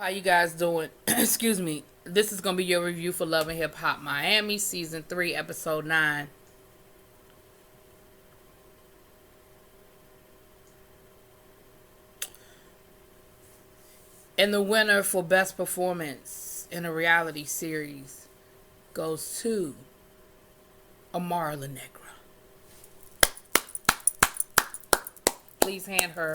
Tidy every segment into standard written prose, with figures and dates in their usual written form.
How you guys doing? Excuse me. This is gonna be your review for Love and Hip Hop Miami, season 3, episode 9. And the winner for best performance in a reality series goes to Amara La Negra. Please hand her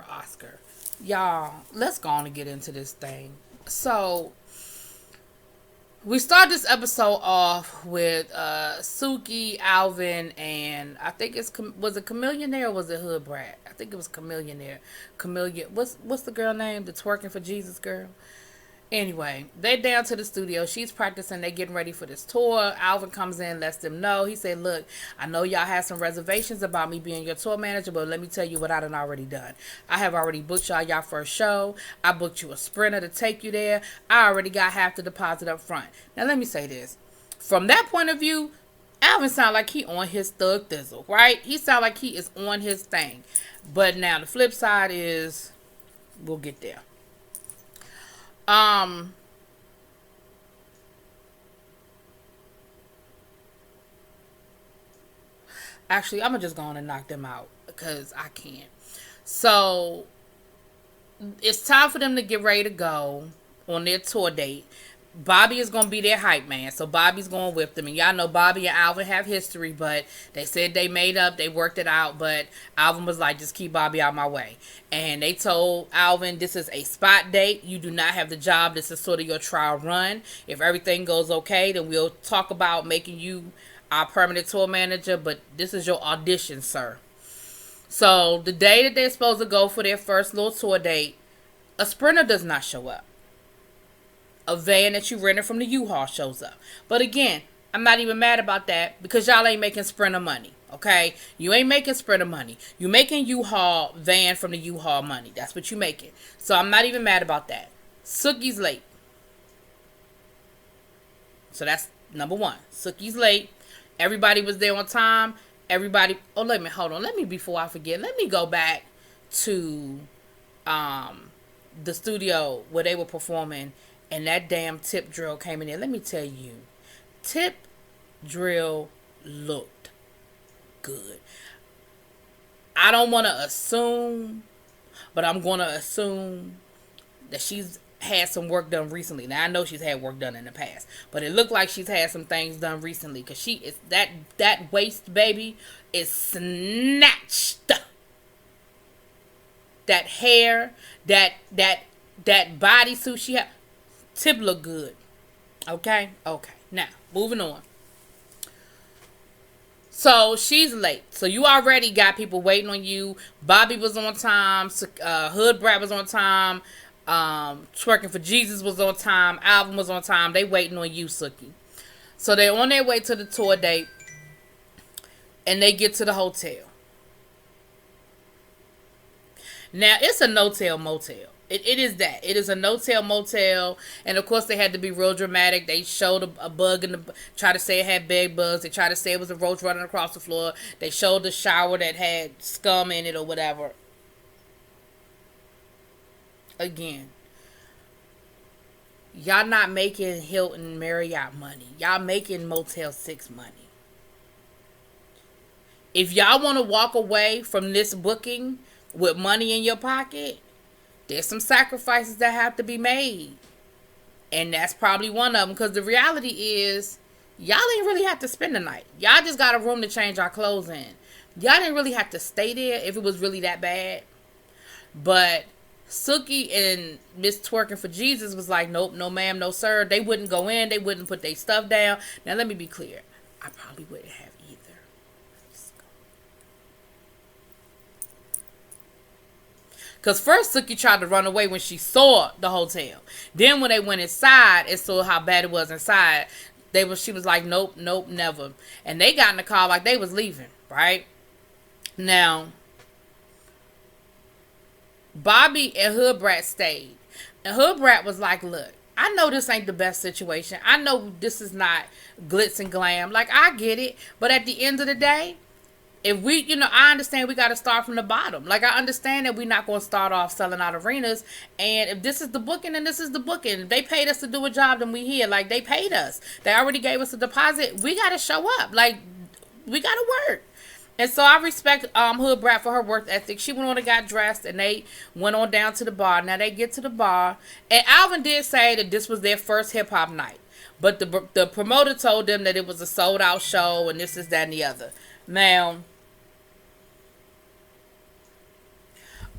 Oscar. Y'all, let's go on and get into this thing. So, we start this episode off with Suki, Alvin, and I think was it Chameleon there or was it Hood Brat? I think it was Chameleon there. Chameleon, what's the girl name? The twerking for Jesus girl. Anyway, they down to the studio. She's practicing. They getting ready for this tour. Alvin comes in, lets them know. He said, look, I know y'all had some reservations about me being your tour manager, but let me tell you what I done already done. I have already booked y'all first show. I booked you a Sprinter to take you there. I already got half the deposit up front. Now, let me say this. From that point of view, Alvin sound like he on his thug thizzle, right? He sound like he is on his thing. But now, the flip side is, we'll get there. Actually, I'm gonna just go on and knock them out because I can't. So it's time for them to get ready to go on their tour date. Bobby is going to be their hype man. So Bobby's going with them. And y'all know Bobby and Alvin have history, but they said they made up. They worked it out. But Alvin was like, just keep Bobby out my way. And they told Alvin, this is a spot date. You do not have the job. This is sort of your trial run. If everything goes okay, then we'll talk about making you our permanent tour manager. But this is your audition, sir. So the day that they're supposed to go for their first little tour date, a Sprinter does not show up. A van that you rented from the U-Haul shows up. But again, I'm not even mad about that because y'all ain't making Sprinter money, okay? You ain't making Sprinter money. You making U-Haul van from the U-Haul money. That's what you making. So I'm not even mad about that. Suki's late. So that's number one. Suki's late. Everybody was there on time. Everybody. Oh, hold on. Before I forget, let me go back to the studio where they were performing. And that damn tip drill came in there. Let me tell you, tip drill looked good. I don't want to assume, but I'm going to assume that she's had some work done recently. Now, I know she's had work done in the past, but it looked like she's had some things done recently because she is that waist, baby, is snatched. That hair, that bodysuit she had. Tip look good. Okay. Now, moving on. So, she's late. So, you already got people waiting on you. Bobby was on time. Hood Brat was on time. Twerking for Jesus was on time. Alvin was on time. They waiting on you, Suki. So, they're on their way to the tour date. And they get to the hotel. Now, it's a no-tell motel. It is that. It is a no-tell motel. And, of course, they had to be real dramatic. They showed a bug in the... Try to say it had bed bugs. They tried to say it was a roach running across the floor. They showed the shower that had scum in it or whatever. Again. Y'all not making Hilton Marriott money. Y'all making Motel 6 money. If y'all want to walk away from this booking with money in your pocket... There's some sacrifices that have to be made. And that's probably one of them. Because the reality is, y'all ain't really have to spend the night. Y'all just got a room to change our clothes in. Y'all didn't really have to stay there if it was really that bad. But Suki and Miss Twerking for Jesus was like, nope, no ma'am, no sir. They wouldn't go in. They wouldn't put their stuff down. Now, let me be clear. I probably wouldn't have either. Because first Suki tried to run away when she saw the hotel. Then when they went inside and saw how bad it was inside, she was like, nope, never. And they got in the car like they was leaving, right? Now, Bobby and Hood Brat stayed. And Hood Brat was like, look, I know this ain't the best situation. I know this is not glitz and glam. Like, I get it. But at the end of the day, if we, I understand we got to start from the bottom. Like, I understand that we're not going to start off selling out arenas. And if this is the booking, then this is the booking. If they paid us to do a job, then we here. Like, they paid us. They already gave us a deposit. We got to show up. Like, we got to work. And so I respect Hood Brat for her work ethic. She went on and got dressed, and they went on down to the bar. Now they get to the bar, and Alvin did say that this was their first hip hop night, but the promoter told them that it was a sold out show, and this is that and the other. Now,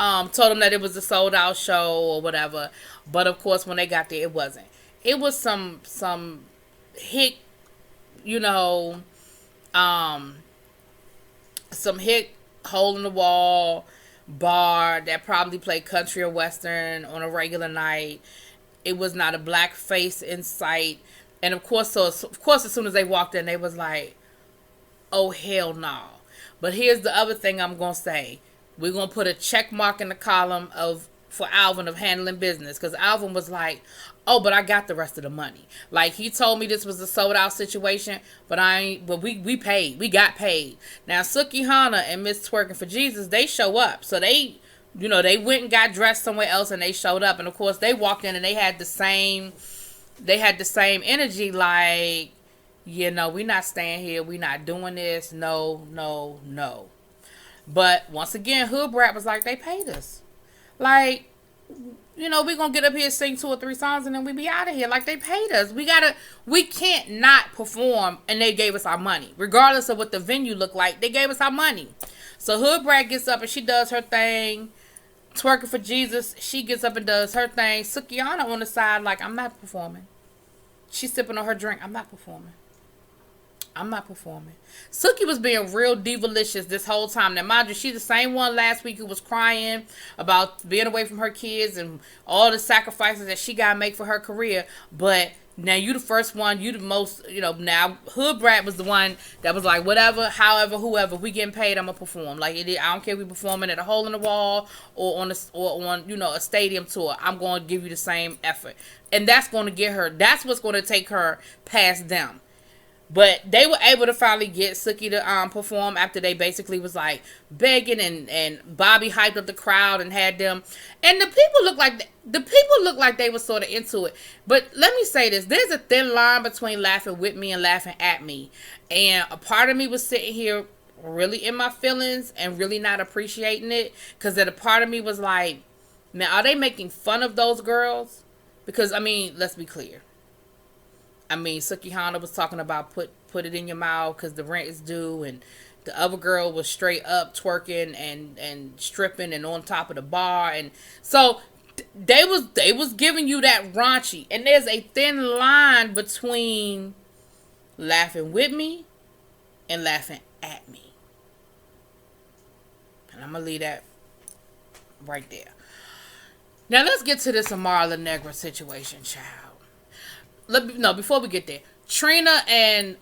told them that it was a sold out show or whatever, but of course when they got there, it wasn't. It was some hick, you know, some hick hole in the wall bar that probably played country or western on a regular night. It was not a black face in sight. And of course, as soon as they walked in, they was like, oh, hell no. But here's the other thing I'm going to say. We're going to put a check mark in the column for Alvin of handling business. Because Alvin was like, oh, but I got the rest of the money. Like, he told me this was a sold out situation, but we paid. We got paid. Now, Suki Hana and Miss Twerking for Jesus, they show up. So they, they went and got dressed somewhere else and they showed up. And of course, they walked in and they had the same energy, like, we not staying here. We not doing this. No, no, no. But once again, Hood Brat was like, they paid us. Like, we're going to get up here, sing 2 or 3 songs, and then we be out of here. Like, they paid us. We can't not perform, and they gave us our money. Regardless of what the venue looked like, they gave us our money. So Hood Brat gets up and she does her thing. Twerking for Jesus, she gets up and does her thing. Sukiana on the side, like, I'm not performing. She's sipping on her drink. I'm not performing. Suki was being real divalicious this whole time. Now, mind you, she's the same one last week who was crying about being away from her kids and all the sacrifices that she got to make for her career. But now you the first one, you the most, now Hood Brat was the one that was like, whatever, however, whoever, we getting paid, I'm going to perform. Like, I don't care if we performing at a hole in the wall or on a stadium tour. I'm going to give you the same effort. And that's going to get her, that's what's going to take her past them. But they were able to finally get Suki to perform after they basically was like begging and Bobby hyped up the crowd and had them. And the people look like they were sort of into it. But let me say this. There's a thin line between laughing with me and laughing at me. And a part of me was sitting here really in my feelings and really not appreciating it. Because then a part of me was like, man, are they making fun of those girls? Because, let's be clear. Suki Hana was talking about put it in your mouth because the rent is due, and the other girl was straight up twerking and stripping and on top of the bar, and so they was giving you that raunchy. And there's a thin line between laughing with me and laughing at me, and I'm gonna leave that right there. Now let's get to this Amara La Negra situation, child. Before we get there, Trina and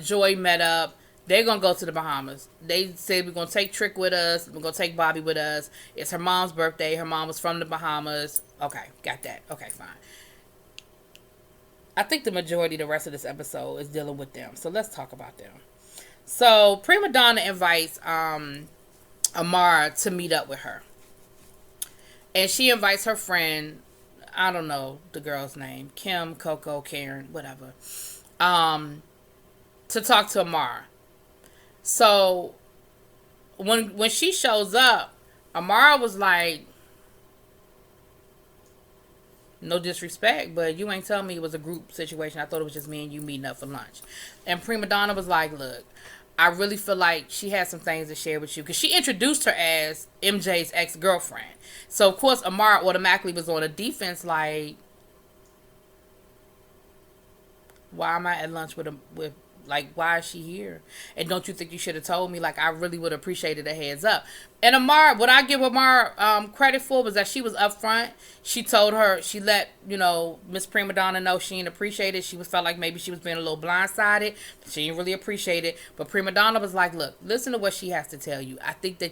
Joy met up. They're going to go to the Bahamas. They said, we're going to take Trick with us. We're going to take Bobby with us. It's her mom's birthday. Her mom was from the Bahamas. Okay, got that. Okay, fine. I think the majority of the rest of this episode is dealing with them. So let's talk about them. So Prima Donna invites Amara to meet up with her. And she invites her friend, I don't know the girl's name, Kim, Coco, Karen, whatever, to talk to Amara. So when she shows up, Amara was like, no disrespect, but you ain't telling me it was a group situation. I thought it was just me and you meeting up for lunch. And Prima Donna was like, look, I really feel like she had some things to share with you. Because she introduced her as MJ's ex-girlfriend. So, of course, Amara automatically was on a defense like, why am I at lunch with why is she here? And don't you think you should have told me? Like, I really would have appreciated a heads up. And Amara, what I give Amara credit for was that she was upfront. She told her, she let, Miss Prima Donna know she didn't appreciate it. She felt like maybe she was being a little blindsided. She didn't really appreciate it. But Prima Donna was like, look, listen to what she has to tell you. I think you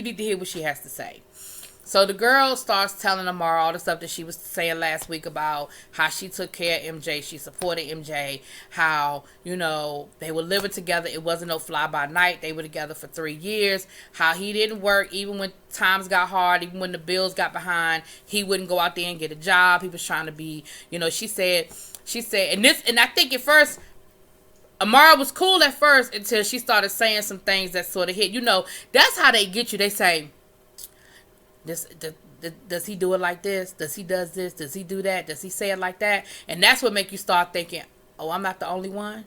need to hear what she has to say. So the girl starts telling Amara all the stuff that she was saying last week about how she took care of MJ, she supported MJ, how, they were living together. It wasn't no fly by night. They were together for 3 years. How he didn't work even when times got hard, even when the bills got behind. He wouldn't go out there and get a job. He was trying to be, she said, and I think at first, Amara was cool at first until she started saying some things that sort of hit. That's how they get you. They say, does he do it like this? Does he does this? Does he do that? Does he say it like that? And that's what make you start thinking, oh, I'm not the only one.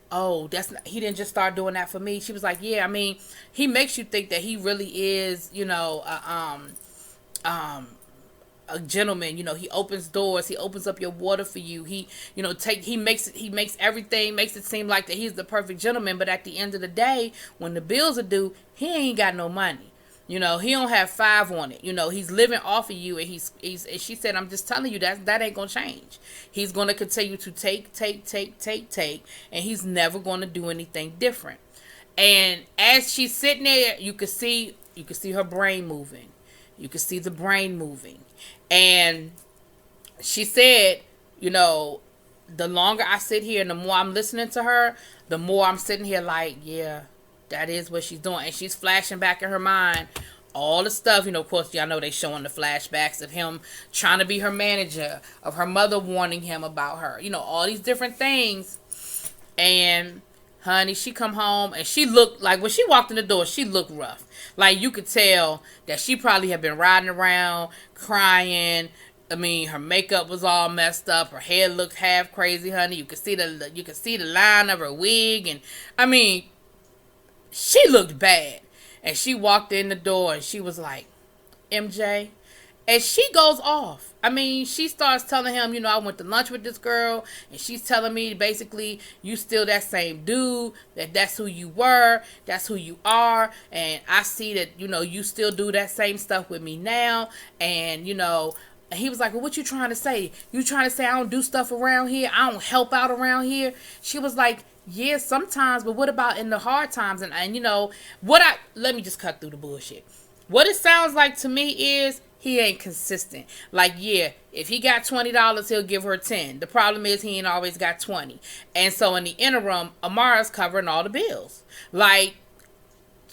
Oh, he didn't just start doing that for me. She was like, yeah, I mean, he makes you think that he really is, a gentleman. He opens doors, he opens up your water for you. He makes it seem like that he's the perfect gentleman, but at the end of the day, when the bills are due, he ain't got no money. He don't have 5 on it. He's living off of you, and he's and she said, I'm just telling you that ain't gonna change. He's gonna continue to take, and he's never gonna do anything different. And as she's sitting there, you could see her brain moving. You could see the brain moving. And she said, the longer I sit here and the more I'm listening to her, the more I'm sitting here like, yeah, that is what she's doing. And she's flashing back in her mind all the stuff. Of course, y'all know they showing the flashbacks of him trying to be her manager, of her mother warning him about her, all these different things. And honey, she come home and she looked like, when she walked in the door, she looked rough. Like, you could tell that she probably had been riding around crying. I mean, her makeup was all messed up. Her hair looked half crazy, honey. You could see the line of her wig, and I mean, she looked bad. And she walked in the door and she was like, MJ. And she goes off. I mean, she starts telling him, I went to lunch with this girl, and she's telling me basically, you still that same dude, that's who you were, that's who you are, and I see that, you still do that same stuff with me now, and, and he was like, well, what you trying to say? You trying to say I don't do stuff around here? I don't help out around here? She was like, yeah, sometimes, but what about in the hard times? And let me just cut through the bullshit. What it sounds like to me is he ain't consistent. Like, yeah, if he got $20, he'll give her 10. The problem is he ain't always got 20. And so in the interim, Amara's covering all the bills. Like,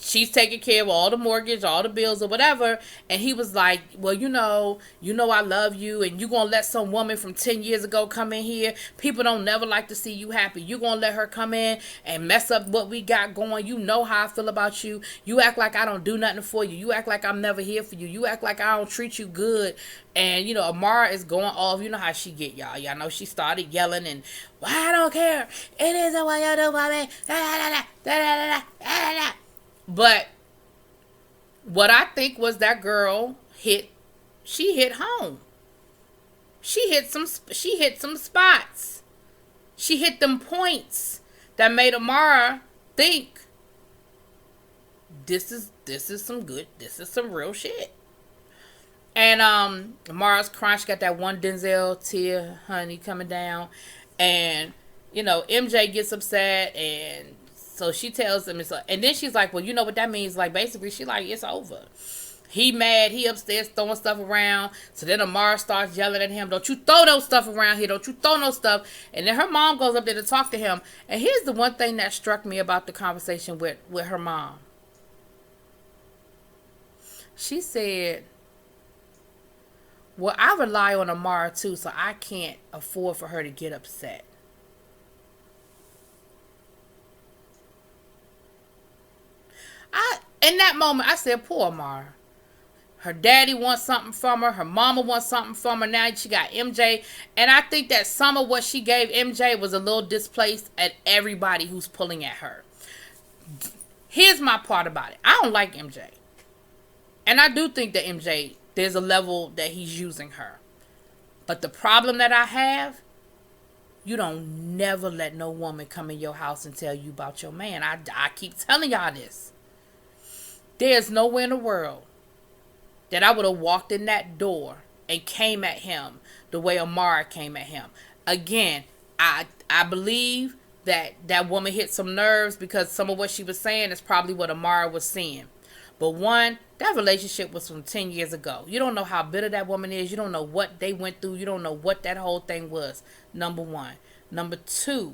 she's taking care of all the mortgage, all the bills or whatever. And he was like, well, I love you, and you going to let some woman from 10 years ago come in here. People don't never like to see you happy. You going to let her come in and mess up what we got going. You know how I feel about you. You act like I don't do nothing for you. You act like I'm never here for you. You act like I don't treat you good. And, Amara is going off. You know how she get, y'all. Y'all know she started yelling and, well, I don't care. It isn't what you do for me. Da, da, da, da, da, da, da. But what I think was that girl hit home. She hit some spots. She hit them points that made Amara think this is some real shit. And Amara's crying. She got that one Denzel tear, honey, coming down. And MJ gets upset, and so she tells him, and then she's like, well, you know what that means? Like, basically, she like, it's over. He mad. He upstairs throwing stuff around. So then Amara starts yelling at him, don't you throw no stuff around here. Don't you throw no stuff. And then her mom goes up there to talk to him. And here's the one thing that struck me about the conversation with her mom. She said, well, I rely on Amara too, so I can't afford for her to get upset. In that moment, I said, poor Amara. Her daddy wants something from her. Her mama wants something from her. Now she got MJ. And I think that some of what she gave MJ was a little displaced at everybody who's pulling at her. Here's my part about it. I don't like MJ. And I do think that MJ, there's a level that he's using her. But the problem that I have, you don't never let no woman come in your house and tell you about your man. I keep telling y'all this. There's nowhere in the world that I would have walked in that door and came at him the way Amara came at him. Again, I believe that woman hit some nerves because some of what she was saying is probably what Amara was seeing. But one, that relationship was from 10 years ago. You don't know how bitter that woman is. You don't know what they went through. You don't know what that whole thing was. Number one. Number two,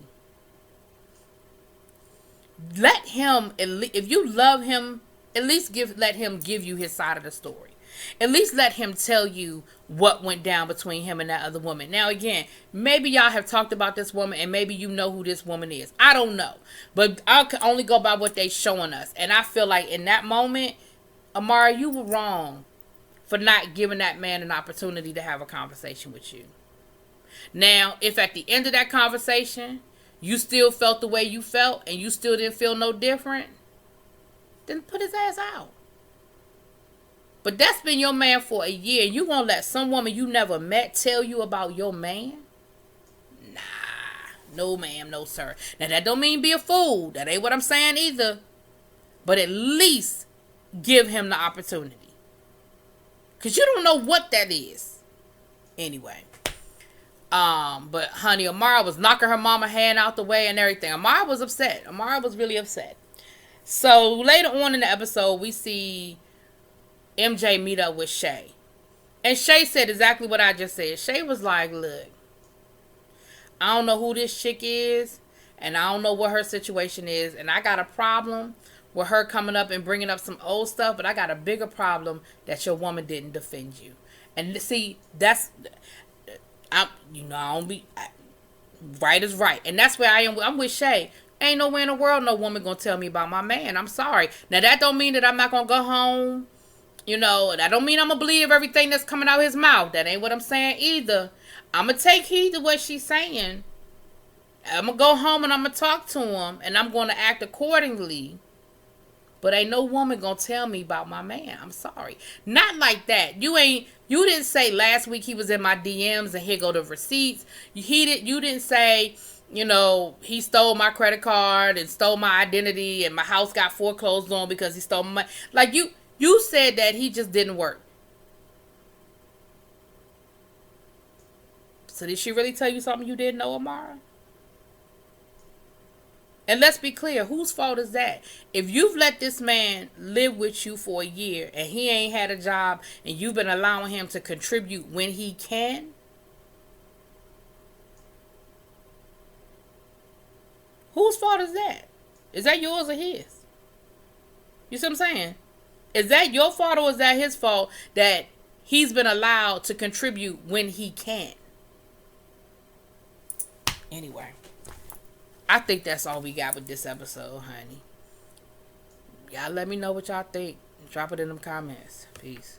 let him, if you love him, at least let him give you his side of the story. At least let him tell you what went down between him and that other woman. Now, again, maybe y'all have talked about this woman and maybe you know who this woman is. I don't know. But I can only go by what they showing us. And I feel like in that moment, Amara, you were wrong for not giving that man an opportunity to have a conversation with you. Now, if at the end of that conversation, you still felt the way you felt and you still didn't feel no different, then put his ass out. But that's been your man for a year. You gonna let some woman you never met tell you about your man? Nah. No, ma'am. No, sir. Now, that don't mean be a fool. That ain't what I'm saying either. But at least give him the opportunity. Because you don't know what that is. Anyway. But honey, Amara was knocking her mama hand out the way and everything. Amara was upset. Amara was really upset. So, later on in the episode, we see MJ meet up with Shay. And Shay said exactly what I just said. Shay was like, look, I don't know who this chick is, and I don't know what her situation is, and I got a problem with her coming up and bringing up some old stuff, but I got a bigger problem that your woman didn't defend you. And see, that's, I don't be, right is right. And that's where I am. I'm with Shay. Ain't nowhere in the world no woman gonna tell me about my man. I'm sorry. Now, that don't mean that I'm not gonna go home. That don't mean I'm going to believe everything that's coming out of his mouth. That ain't what I'm saying either. I'm going to take heed to what she's saying. I'm going to go home and I'm going to talk to him. And I'm going to act accordingly. But ain't no woman going to tell me about my man. I'm sorry. Not like that. You didn't say last week he was in my DMs and here go the receipts. You didn't say, he stole my credit card and stole my identity and my house got foreclosed on because he stole my money. Like you said that he just didn't work. So did she really tell you something you didn't know, Amara? And let's be clear, whose fault is that? If you've let this man live with you for a year and he ain't had a job and you've been allowing him to contribute when he can, whose fault is that? Is that yours or his? You see what I'm saying? Is that your fault or is that his fault that he's been allowed to contribute when he can? Anyway, I think that's all we got with this episode, honey. Y'all let me know what y'all think. Drop it in them comments. Peace.